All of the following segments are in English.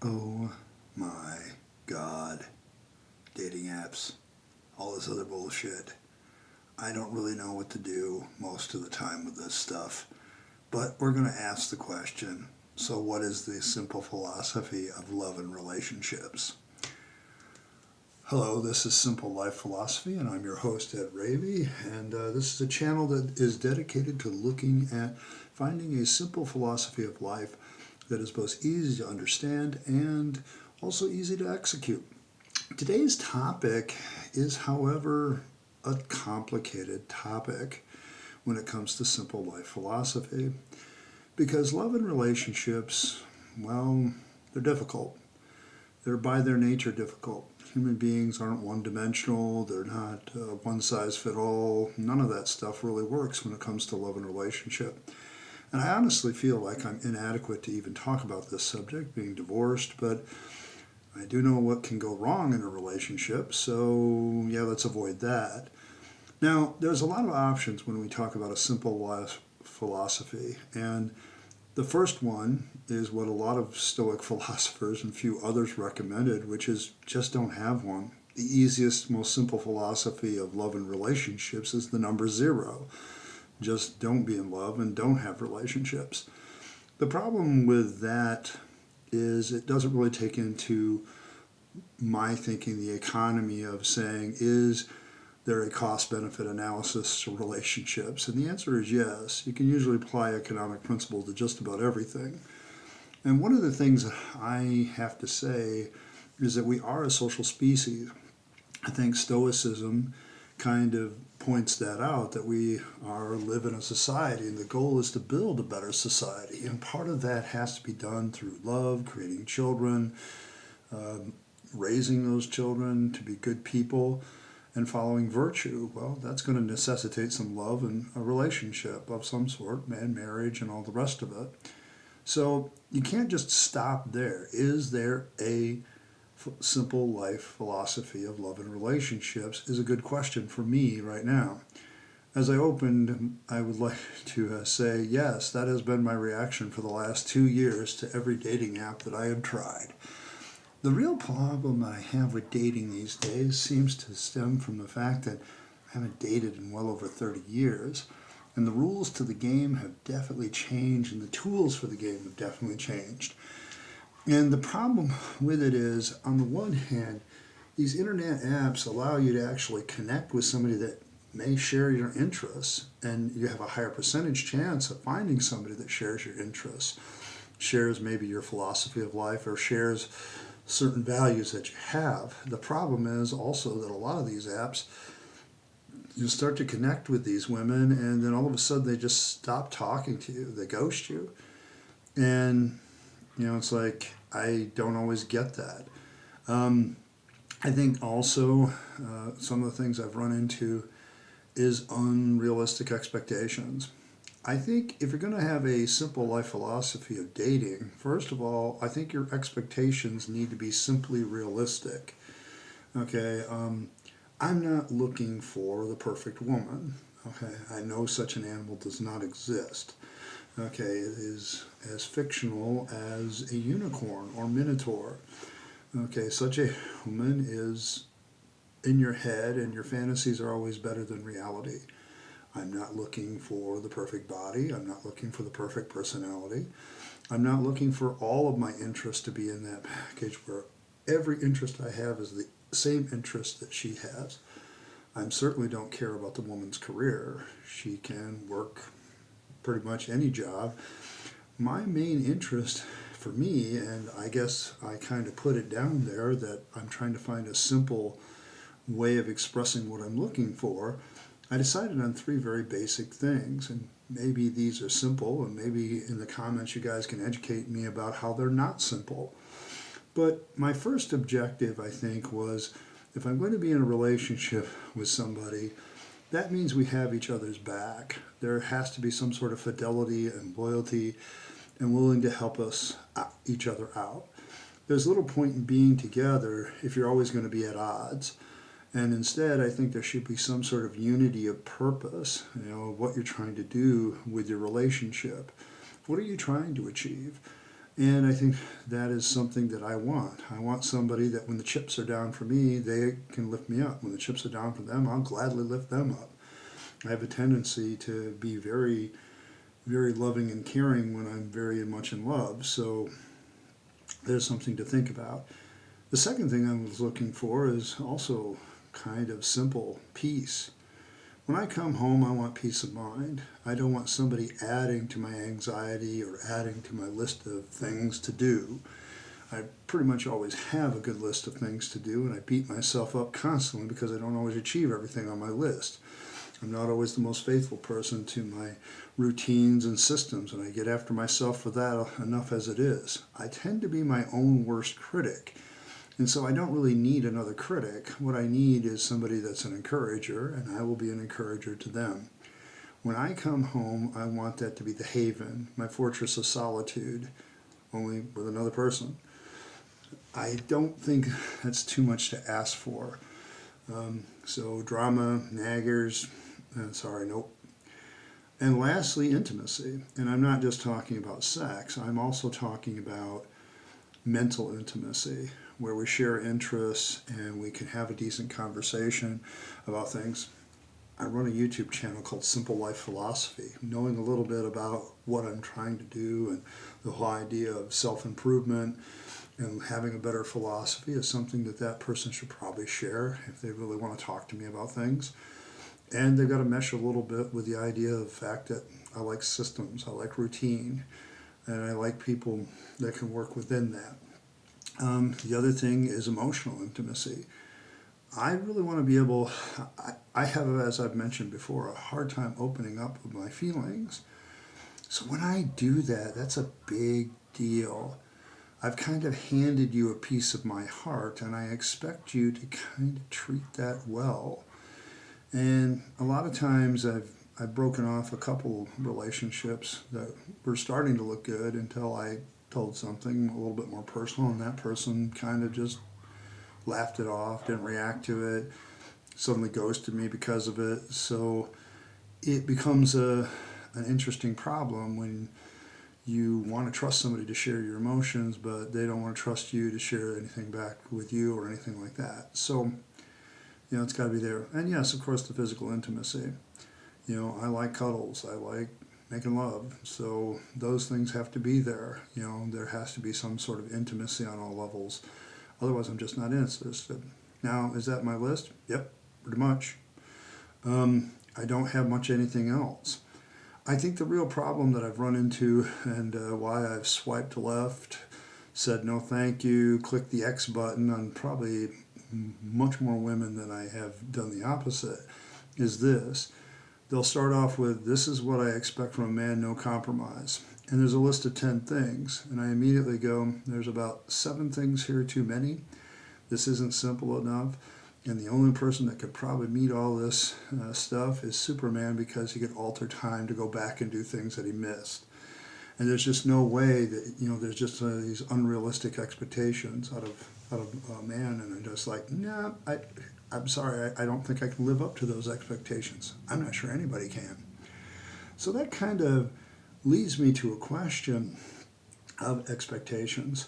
Oh my God. Dating apps, all this other bullshit. I don't really know what to do most of the time with this stuff. But we're going to ask the question, so what is the simple philosophy of love and relationships? Hello, this is Simple Life Philosophy, and I'm your host, Ed Ravy. And this is a channel that is dedicated to looking at finding a simple philosophy of life that is both easy to understand and also easy to execute. Today's topic is, however, a complicated topic when it comes to simple life philosophy because love and relationships, well, they're difficult. They're by their nature difficult. Human beings aren't one dimensional, they're not one size fit all. None of that stuff really works when it comes to love and relationship. And I honestly feel like I'm inadequate to even talk about this subject, being divorced, but I do know what can go wrong in a relationship, so yeah, let's avoid that. Now, there's a lot of options when we talk about a simple life philosophy, and the first one is what a lot of Stoic philosophers and few others recommended, which is just don't have one. The easiest, most simple philosophy of love and relationships is the number zero. Just don't be in love and don't have relationships. The problem with that is it doesn't really take into my thinking the economy of saying, is there a cost benefit analysis to relationships? And the answer is yes. You can usually apply economic principle to just about everything. And one of the things that I have to say is that we are a social species. I think Stoicism kind of points that out, that we live in a society and the goal is to build a better society. And part of that has to be done through love, creating children, raising those children to be good people, and following virtue. Well, that's going to necessitate some love and a relationship of some sort, and marriage and all the rest of it. So you can't just stop there. Is there a simple life philosophy of love and relationships is a good question for me right now. As I opened, I would like to say, yes, that has been my reaction for the last 2 years to every dating app that I have tried. The real problem I have with dating these days seems to stem from the fact that I haven't dated in well over 30 years, and the rules to the game have definitely changed, and the tools for the game have definitely changed. And the problem with it is, on the one hand, these internet apps allow you to actually connect with somebody that may share your interests, and you have a higher percentage chance of finding somebody that shares your interests, shares maybe your philosophy of life, or shares certain values that you have. The problem is also that a lot of these apps, you start to connect with these women, and then all of a sudden they just stop talking to you, they ghost you. And it's like, I don't always get that. I think also some of the things I've run into is unrealistic expectations. I think if you're going to have a simple life philosophy of dating, first of all, I think your expectations need to be simply realistic. Okay, I'm not looking for the perfect woman. Okay, I know such an animal does not exist. Okay, it is as fictional as a unicorn or minotaur. Okay, such a woman is in your head, and your fantasies are always better than reality. I'm not looking for the perfect body. I'm not looking for the perfect personality. I'm not looking for all of my interests to be in that package where every interest I have is the same interest that she has. I certainly don't care about the woman's career. She can work pretty much any job. My main interest for me, and I guess I kind of put it down there, that I'm trying to find a simple way of expressing what I'm looking for. I decided on three very basic things, and maybe these are simple, and maybe in the comments you guys can educate me about how they're not simple. But my first objective, I think, was if I'm going to be in a relationship with somebody, that means we have each other's back. There has to be some sort of fidelity and loyalty and willing to help us each other out. There's little point in being together if you're always going to be at odds. And instead, I think there should be some sort of unity of purpose, what you're trying to do with your relationship. What are you trying to achieve? And I think that is something that I want. I want somebody that when the chips are down for me, they can lift me up. When the chips are down for them, I'll gladly lift them up. I have a tendency to be very, very loving and caring when I'm very much in love. So there's something to think about. The second thing I was looking for is also kind of simple: peace. When I come home, I want peace of mind. I don't want somebody adding to my anxiety or adding to my list of things to do. I pretty much always have a good list of things to do, and I beat myself up constantly because I don't always achieve everything on my list. I'm not always the most faithful person to my routines and systems, and I get after myself for that enough as it is. I tend to be my own worst critic. And so I don't really need another critic. What I need is somebody that's an encourager, and I will be an encourager to them. When I come home, I want that to be the haven, my fortress of solitude, only with another person. I don't think that's too much to ask for. So drama, naggers, nope. And lastly, intimacy. And I'm not just talking about sex. I'm also talking about mental intimacy, where we share interests and we can have a decent conversation about things. I run a YouTube channel called Simple Life Philosophy. Knowing a little bit about what I'm trying to do and the whole idea of self-improvement and having a better philosophy is something that person should probably share if they really want to talk to me about things. And they've got to mesh a little bit with the idea of the fact that I like systems, I like routine, and I like people that can work within that. The other thing is emotional intimacy. I really want to be able, I have, as I've mentioned before, a hard time opening up with my feelings. So when I do that, that's a big deal. I've kind of handed you a piece of my heart, and I expect you to kind of treat that well. And a lot of times I've broken off a couple relationships that were starting to look good until I told something a little bit more personal, and that person kind of just laughed it off, didn't react to it, suddenly ghosted me because of it. So it becomes an interesting problem when you want to trust somebody to share your emotions, but they don't want to trust you to share anything back with you or anything like that. So, it's got to be there. And yes, of course, the physical intimacy. I like cuddles. I like making love. So those things have to be there. There has to be some sort of intimacy on all levels. Otherwise, I'm just not interested. Now, is that my list? Yep, pretty much. I don't have much anything else. I think the real problem that I've run into and why I've swiped left, said no thank you, clicked the X button on probably much more women than I have done the opposite, is this. They'll start off with, this is what I expect from a man, no compromise. And there's a list of 10 things. And I immediately go, there's about 7 things here too many. This isn't simple enough. And the only person that could probably meet all this stuff is Superman, because he could alter time to go back and do things that he missed. And there's just no way that, there's just these unrealistic expectations out of a man. And I'm just like, nah, I'm sorry, I don't think I can live up to those expectations. I'm not sure anybody can. So that kind of leads me to a question of expectations.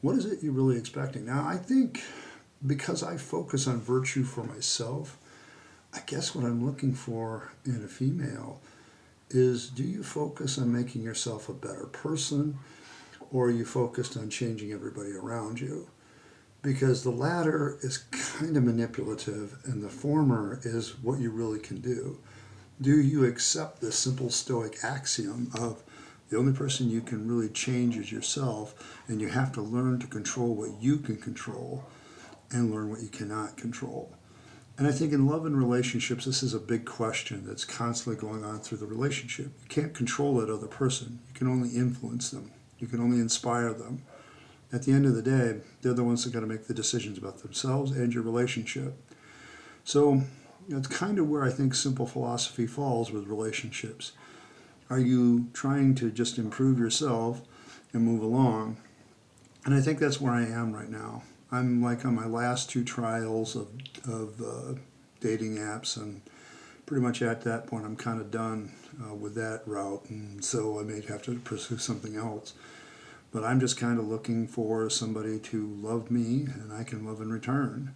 What is it you're really expecting? Now, I think because I focus on virtue for myself, I guess what I'm looking for in a female is, do you focus on making yourself a better person, or are you focused on changing everybody around you? Because the latter is kind of manipulative and the former is what you really can do. Do you accept the simple Stoic axiom of the only person you can really change is yourself, and you have to learn to control what you can control and learn what you cannot control? And I think in love and relationships, this is a big question that's constantly going on through the relationship. You can't control that other person. You can only influence them. You can only inspire them. At the end of the day, they're the ones that got to make the decisions about themselves and your relationship. So it's kind of where I think simple philosophy falls with relationships. Are you trying to just improve yourself and move along? And I think that's where I am right now. I'm like on my last 2 trials of dating apps, and pretty much at that point I'm kind of done with that route, and so I may have to pursue something else. but I'm just kind of looking for somebody to love me and I can love in return.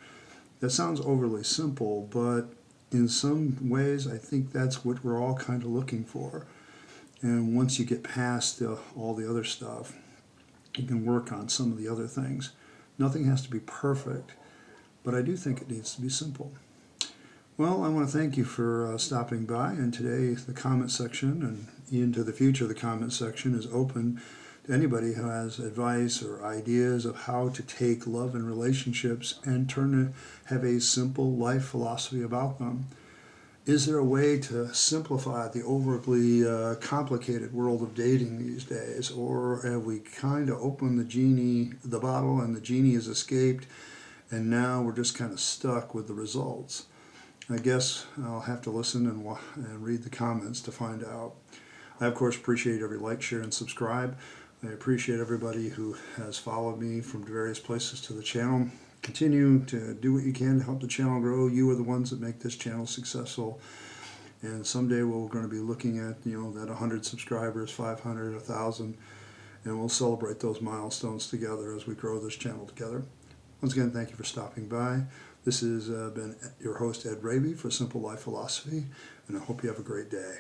That sounds overly simple, but in some ways I think that's what we're all kind of looking for. And once you get past all the other stuff, you can work on some of the other things. Nothing has to be perfect, but I do think it needs to be simple. Well, I want to thank you for stopping by, and today the comment section and into the future the comment section is open to anybody who has advice or ideas of how to take love and relationships and have a simple life philosophy about them. Is there a way to simplify the overly complicated world of dating these days, or have we kind of opened the bottle and the genie has escaped, and now we're just kind of stuck with the results? I guess I'll have to listen and read the comments to find out. I, of course, appreciate every like, share, and subscribe. I appreciate everybody who has followed me from various places to the channel. Continue to do what you can to help the channel grow. You are the ones that make this channel successful. And someday we're going to be looking at, that 100 subscribers, 500, 1,000, and we'll celebrate those milestones together as we grow this channel together. Once again, thank you for stopping by. This has been your host, Ed Raby, for Simple Life Philosophy, and I hope you have a great day.